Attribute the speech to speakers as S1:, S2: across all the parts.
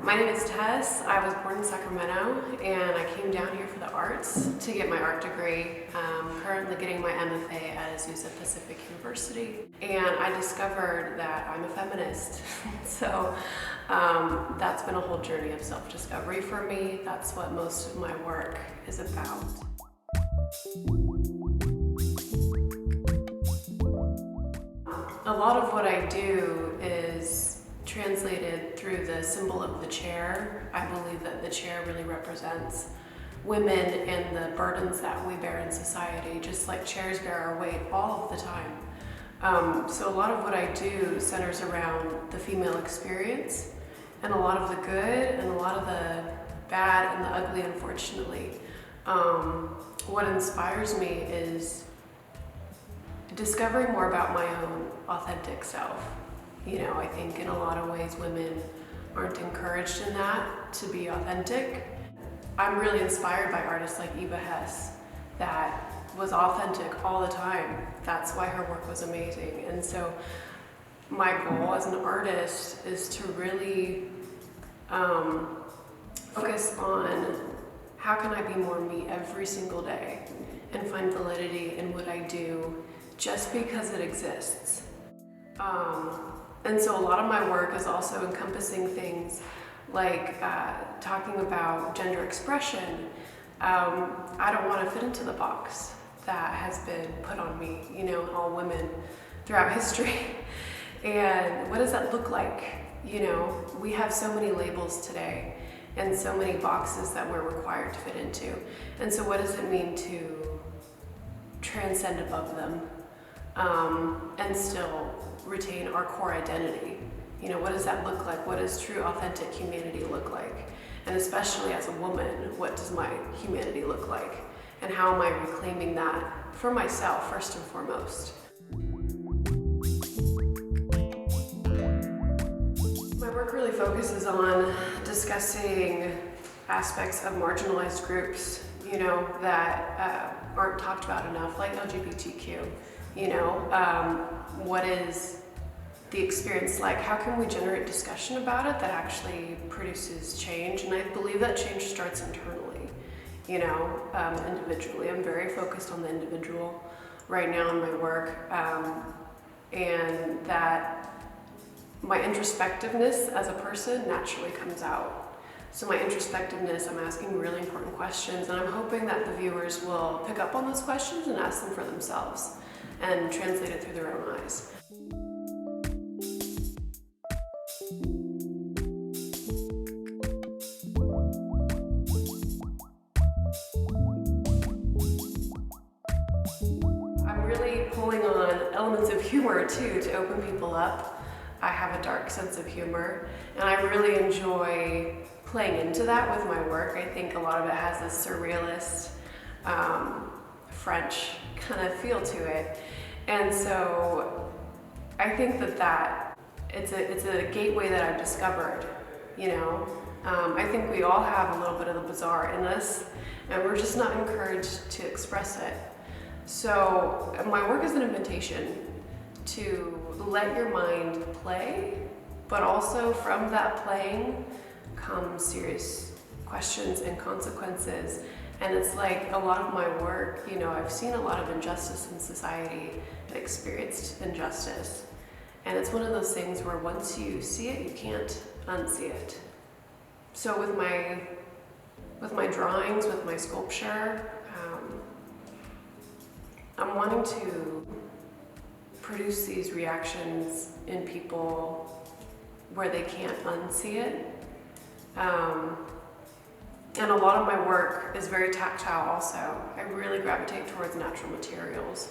S1: My name is Tess. I was born in Sacramento and I came down here for the arts to get my art degree. Currently getting my MFA at Azusa Pacific University. And I discovered that I'm a feminist. So that's been a whole journey of self-discovery for me. That's what most of my work is about. A lot of what I do is translated through the symbol of the chair. I believe that the chair really represents women and the burdens that we bear in society, just like chairs bear our weight all of the time. So a lot of what I do centers around the female experience and a lot of the good and a lot of the bad and the ugly, unfortunately. What inspires me is discovering more about my own authentic self. You know, I think in a lot of ways women aren't encouraged in that, to be authentic. I'm really inspired by artists like Eva Hess that was authentic all the time. That's why her work was amazing. And so my goal as an artist is to really focus on how can I be more me every single day and find validity in what I do just because it exists. And so a lot of my work is also encompassing things like talking about gender expression. I don't want to fit into the box that has been put on me, you know, all women throughout history. And what does that look like? You know, we have so many labels today and so many boxes that we're required to fit into. And so what does it mean to transcend above them and still retain our core identity? You know, what does that look like? What does true, authentic humanity look like? And especially as a woman, what does my humanity look like? And how am I reclaiming that for myself, first and foremost? My work really focuses on discussing aspects of marginalized groups, you know, that aren't talked about enough, like LGBTQ. You know, what is the experience like? How can we generate discussion about it that actually produces change? And I believe that change starts internally, you know, individually. I'm very focused on the individual right now in my work, and that my introspectiveness as a person naturally comes out. So my introspectiveness, I'm asking really important questions, and I'm hoping that the viewers will pick up on those questions and ask them for themselves and translate it through their own eyes. I'm really pulling on elements of humor too to open people up. I have a dark sense of humor and I really enjoy playing into that with my work. I think a lot of it has this surrealist, French kind of feel to it. And so I think that it's a gateway that I've discovered, you know. I think we all have a little bit of the bizarre in us and we're just not encouraged to express it. So my work is an invitation to let your mind play, but also from that playing come serious questions and consequences. And it's like a lot of my work, you know, I've seen a lot of injustice in society and experienced injustice. And it's one of those things where once you see it, you can't unsee it. So with my drawings, with my sculpture, I'm wanting to produce these reactions in people where they can't unsee it. And a lot of my work is very tactile also. I really gravitate towards natural materials.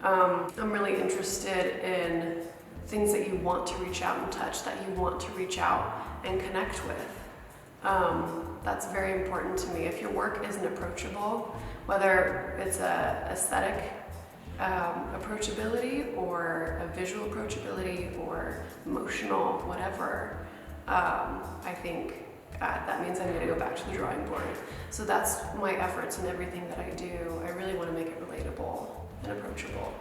S1: I'm really interested in things that you want to reach out and touch, that you want to reach out and connect with. That's very important to me. If your work isn't approachable, whether it's a aesthetic approachability or a visual approachability or emotional, whatever, I think that means I'm going to go back to the drawing board. So that's my efforts in everything that I do. I really want to make it relatable and approachable.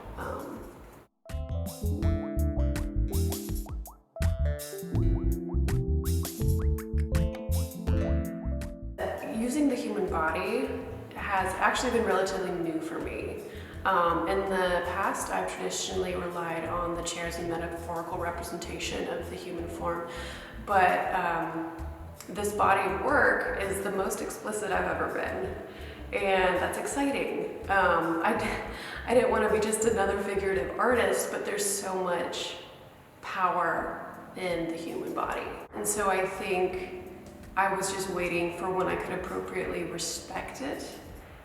S1: using the human body has actually been relatively new for me. In the past, I've traditionally relied on the chairs and metaphorical representation of the human form, but this body of work is the most explicit I've ever been, and that's exciting. I didn't want to be just another figurative artist, but there's so much power in the human body. And so I think I was just waiting for when I could appropriately respect it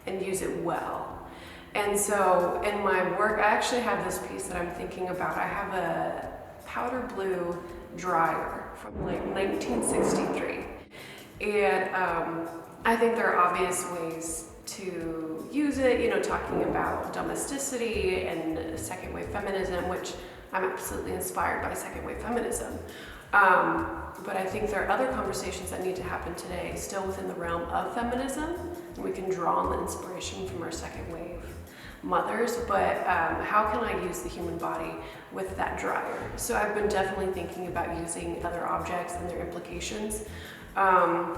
S1: and use it well. And so in my work, I actually have this piece that I'm thinking about. I have a powder blue dryer from like 1963. And I think there are obvious ways to use it, you know, talking about domesticity and second wave feminism, which I'm absolutely inspired by second wave feminism. But I think there are other conversations that need to happen today, still within the realm of feminism. We can draw on the inspiration from our second wave mothers, but how can I use the human body with that dryer? So I've been definitely thinking about using other objects and their implications. I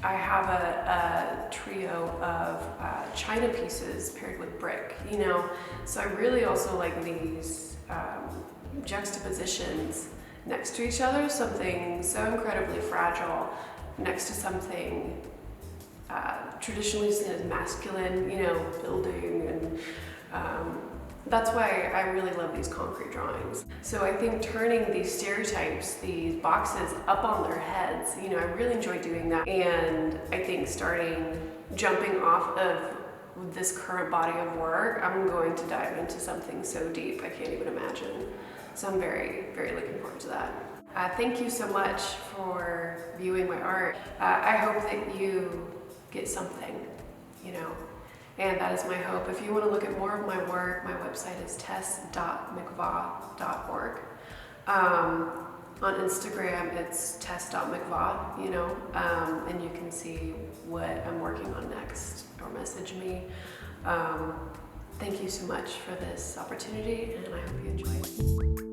S1: have a trio of china pieces paired with brick, you know, so I really also like these juxtapositions next to each other, something so incredibly fragile next to something traditionally seen as masculine, you know, building, and that's why I really love these concrete drawings. So I think turning these stereotypes, these boxes up on their heads, you know, I really enjoy doing that. And I think jumping off of this current body of work, I'm going to dive into something so deep I can't even imagine. So I'm very, very looking forward to that. Thank you so much for viewing my art. I hope that you get something, you know, and that is my hope. If you want to look at more of my work, my website is tess.mcvaugh.org. On Instagram, it's tess.mcvaugh, you know, and you can see what I'm working on next or message me. Thank you so much for this opportunity, and I hope you enjoy it.